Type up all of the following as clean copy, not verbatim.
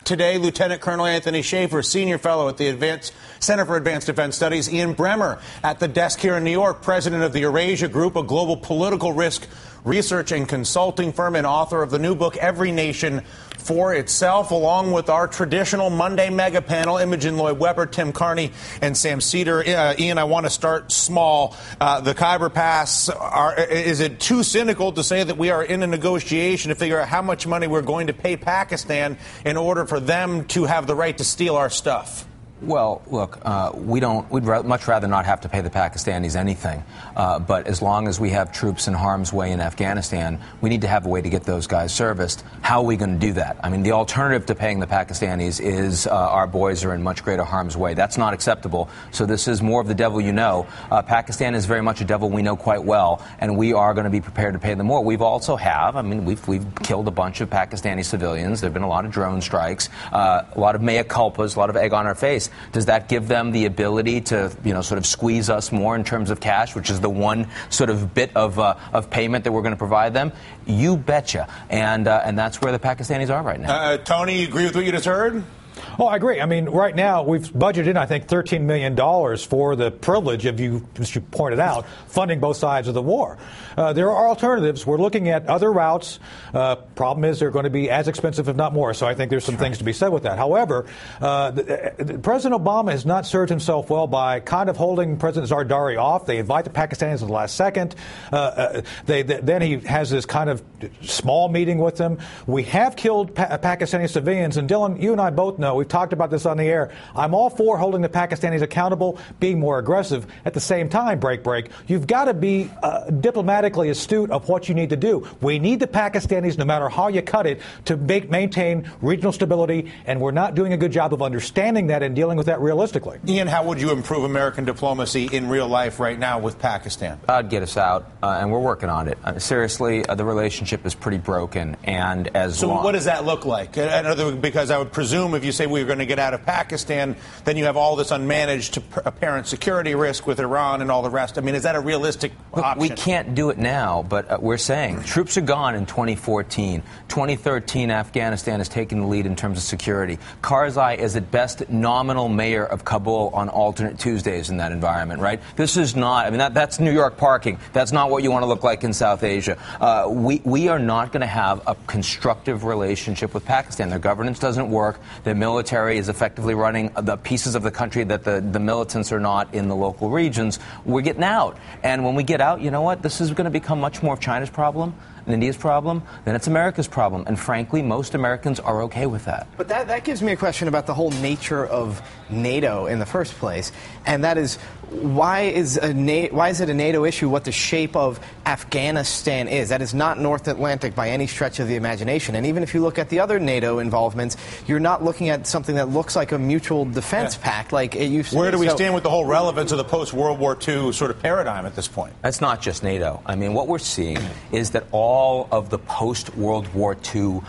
Today, Lieutenant Colonel Anthony Schaefer, senior fellow at the Center for Advanced Defense Studies, Ian Bremmer at the desk here in New York, president of the Eurasia Group, a global political risk research and consulting firm and author of the new book, Every Nation for Itself, along with our traditional Monday mega panel, Imogen Lloyd-Webber, Tim Carney, and Sam Cedar. Ian, I want to start small. The Khyber Pass, is it too cynical to say that we are in a negotiation to figure out how much money we're going to pay Pakistan in order for them to have the right to steal our stuff? Well, look, we'd much rather not have to pay the Pakistanis anything. But as long as we have troops in harm's way in Afghanistan, we need to have a way to get those guys serviced. How are we going to do that? I mean, the alternative to paying the Pakistanis is our boys are in much greater harm's way. That's not acceptable. So this is more of the devil you know. Pakistan is very much a devil we know quite well, and we are going to be prepared to pay them more. We've killed a bunch of Pakistani civilians. There have been a lot of drone strikes, a lot of mea culpas, a lot of egg on our face. Does that give them the ability to, sort of squeeze us more in terms of cash, which is the one sort of bit of payment that we're going to provide them? You betcha. And that's where the Pakistanis are right now. Tony, you agree with what you just heard? Oh, I agree. I mean, right now we've budgeted, I think, $13 million for the privilege of as you pointed out, funding both sides of the war. There are alternatives. We're looking at other routes. Problem is they're going to be as expensive, if not more. So I think there's some things to be said with that. However, President Obama has not served himself well by kind of holding President Zardari off. They invite the Pakistanis at the last second. Then he has this kind of small meeting with them. We have killed Pakistani civilians. And Dylan, you and I both know, we've talked about this on the air, I'm all for holding the Pakistanis accountable, being more aggressive. At the same time, break, you've got to be diplomatically astute of what you need to do. We need the Pakistanis, no matter how you cut it, to maintain regional stability, and we're not doing a good job of understanding that and dealing with that realistically. Ian, how would you improve American diplomacy in real life right now with Pakistan? I'd get us out, and we're working on it. Seriously, the relationship is pretty broken, and what does that look like? Because I would presume if you say we're going to get out of Pakistan, then you have all this unmanaged apparent security risk with Iran and all the rest. I mean, is that a realistic option? We can't do it now, but we're saying troops are gone in 2014. 2013, Afghanistan has taken the lead in terms of security. Karzai is at best nominal mayor of Kabul on alternate Tuesdays in that environment, right? This is not, that's New York parking. That's not what you want to look like in South Asia. We are not going to have a constructive relationship with Pakistan. Their governance doesn't work. Their military is effectively running the pieces of the country that the militants are not in the local regions. We're getting out. And when we get out, you know what? This is going to become much more of China's problem and India's problem than it's America's problem. And frankly, most Americans are okay with that. But that gives me a question about the whole nature of NATO in the first place. And that is, why is it a NATO issue what the shape of Afghanistan is? That is not North Atlantic by any stretch of the imagination. And even if you look at the other NATO involvements, you're not looking at something that looks like a mutual defense pact like it used to be. Where do we stand with the whole relevance of the post-World War II sort of paradigm at this point? That's not just NATO. I mean, what we're seeing is that all of the post-World War II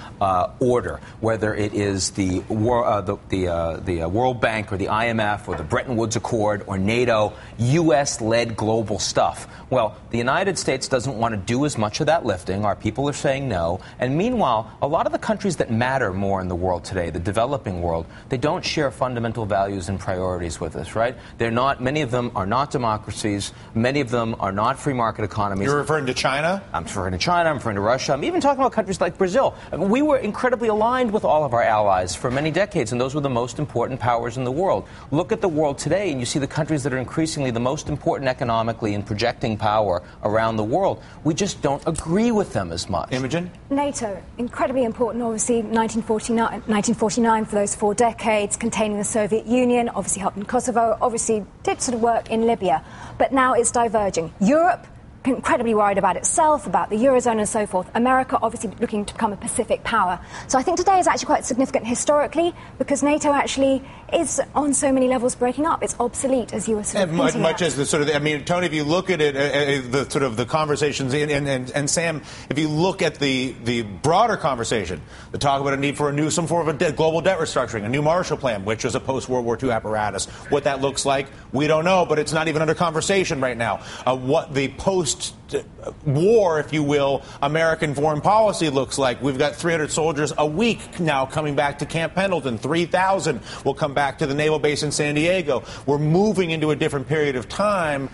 order, whether it is the World Bank or the IMF or the Bretton Woods Accord or NATO, U.S.-led global stuff. Well, the United States doesn't want to do as much of that lifting. Our people are saying no. And meanwhile, a lot of the countries that matter more in the world today, the developing world, they don't share fundamental values and priorities with us, right? Many of them are not democracies. Many of them are not free market economies. You're referring to China? I'm referring to China. I'm referring to Russia. I'm even talking about countries like Brazil. We were incredibly aligned with all of our allies for many decades, and those were the most important powers in the world. Look at the world today, and you see the countries that are increasingly the most important economically in projecting power around the world. We just don't agree with them as much. Imogen? NATO, incredibly important, obviously, 1949 for those 4 decades, containing the Soviet Union, obviously helped in Kosovo, obviously did sort of work in Libya. But now it's diverging. Europe, incredibly worried about itself, about the Eurozone and so forth. America obviously looking to become a Pacific power. So I think today is actually quite significant historically because NATO actually is on so many levels breaking up. It's obsolete, as you were sort of hinting much at. as the sort of, Tony, if you look at it, the sort of the conversations, and Sam, if you look at the broader conversation, the talk about a need for some form of a global debt restructuring, a new Marshall Plan, which was a post-World War II apparatus. What that looks like, we don't know, but it's not even under conversation right now. What the post post-war, if you will, American foreign policy looks like. We've got 300 soldiers a week now coming back to Camp Pendleton. 3,000 will come back to the naval base in San Diego. We're moving into a different period of time.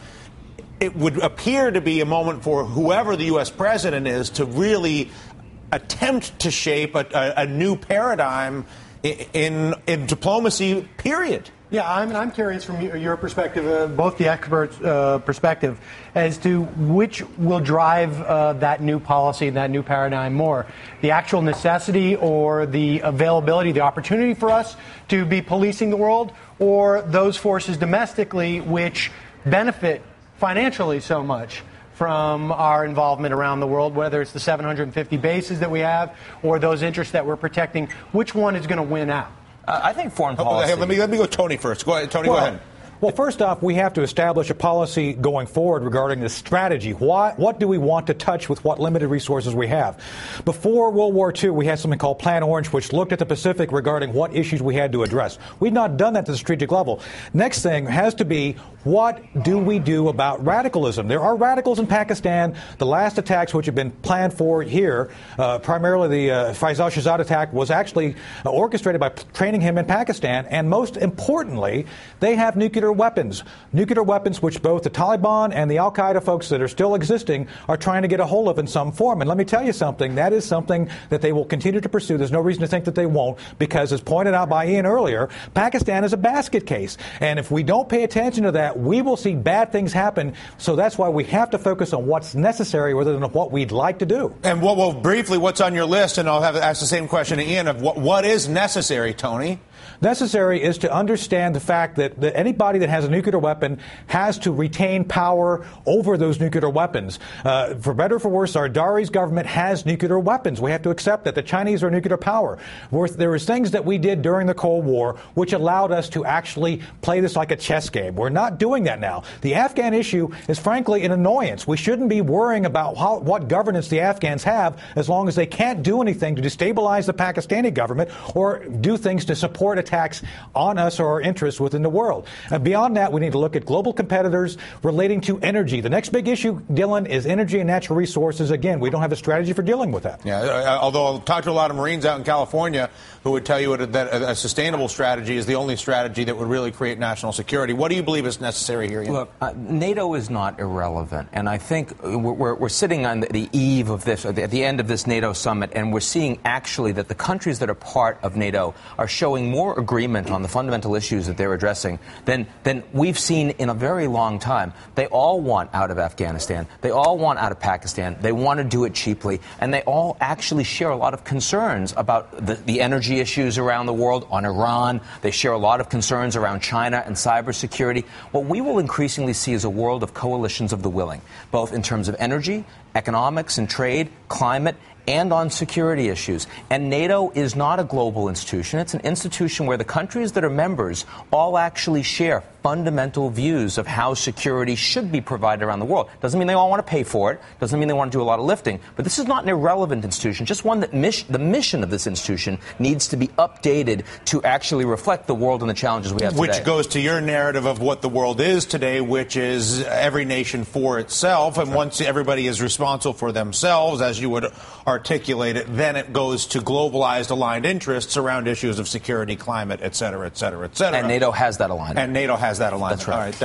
It would appear to be a moment for whoever the U.S. president is to really attempt to shape a new paradigm in diplomacy, period. Yeah, I'm curious from your perspective, both the experts' perspective, as to which will drive that new policy, that new paradigm more. The actual necessity or the availability, the opportunity for us to be policing the world, or those forces domestically which benefit financially so much from our involvement around the world, whether it's the 750 bases that we have or those interests that we're protecting. Which one is going to win out? I think foreign policy. Let me go Tony first. Go ahead, Tony. Go ahead. Well, first off, we have to establish a policy going forward regarding the strategy. What do we want to touch with what limited resources we have? Before World War II, we had something called Plan Orange, which looked at the Pacific regarding what issues we had to address. We've not done that to the strategic level. Next thing has to be, what do we do about radicalism? There are radicals in Pakistan. The last attacks which have been planned for here, primarily the Faisal Shahzad attack, was actually orchestrated by training him in Pakistan. And most importantly, they have nuclear weapons which both the Taliban and the al-Qaeda folks that are still existing are trying to get a hold of in some form. And let me tell you something, that is something that they will continue to pursue. There's no reason to think that they won't, because as pointed out by Ian earlier, Pakistan is a basket case. And if we don't pay attention to that, we will see bad things happen. So that's why we have to focus on what's necessary rather than what we'd like to do. And well, briefly, what's on your list? And I'll ask the same question to Ian of what is necessary, Tony? Necessary is to understand the fact that anybody that has a nuclear weapon has to retain power over those nuclear weapons. For better or for worse, our Ardari's government has nuclear weapons. We have to accept that. The Chinese are nuclear power. There was things that we did during the Cold War which allowed us to actually play this like a chess game. We're not doing that now. The Afghan issue is frankly an annoyance. We shouldn't be worrying about what governance the Afghans have as long as they can't do anything to destabilize the Pakistani government or do things to support attacks on us or our interests within the world. Beyond that, we need to look at global competitors relating to energy. The next big issue, Dylan, is energy and natural resources. Again, we don't have a strategy for dealing with that. Yeah, although I'll talk to a lot of Marines out in California who would tell you that a sustainable strategy is the only strategy that would really create national security. What do you believe is necessary here? Ian? Look, NATO is not irrelevant, and I think we're sitting on the eve of this, at the end of this NATO summit, and we're seeing actually that the countries that are part of NATO are showing more agreement on the fundamental issues that they're addressing than we've seen in a very long time. They all want out of Afghanistan. They all want out of Pakistan. They want to do it cheaply, and they all actually share a lot of concerns about the energy issues around the world, on Iran. They share a lot of concerns around China and cybersecurity. What we will increasingly see is a world of coalitions of the willing, both in terms of energy, economics and trade, climate, and on security issues. And NATO is not a global institution. It's an institution where the countries that are members all actually share fundamental views of how security should be provided around the world. Doesn't mean they all want to pay for it. Doesn't mean they want to do a lot of lifting. But this is not an irrelevant institution, just one that the mission of this institution needs to be updated to actually reflect the world and the challenges we have today. Which goes to your narrative of what the world is today, which is every nation for itself. And once everybody is responsible for themselves, as you would articulate it, then it goes to globalized aligned interests around issues of security, climate, et cetera, et cetera, et cetera. And NATO has that alignment. And NATO has that alignment. That's right. All right.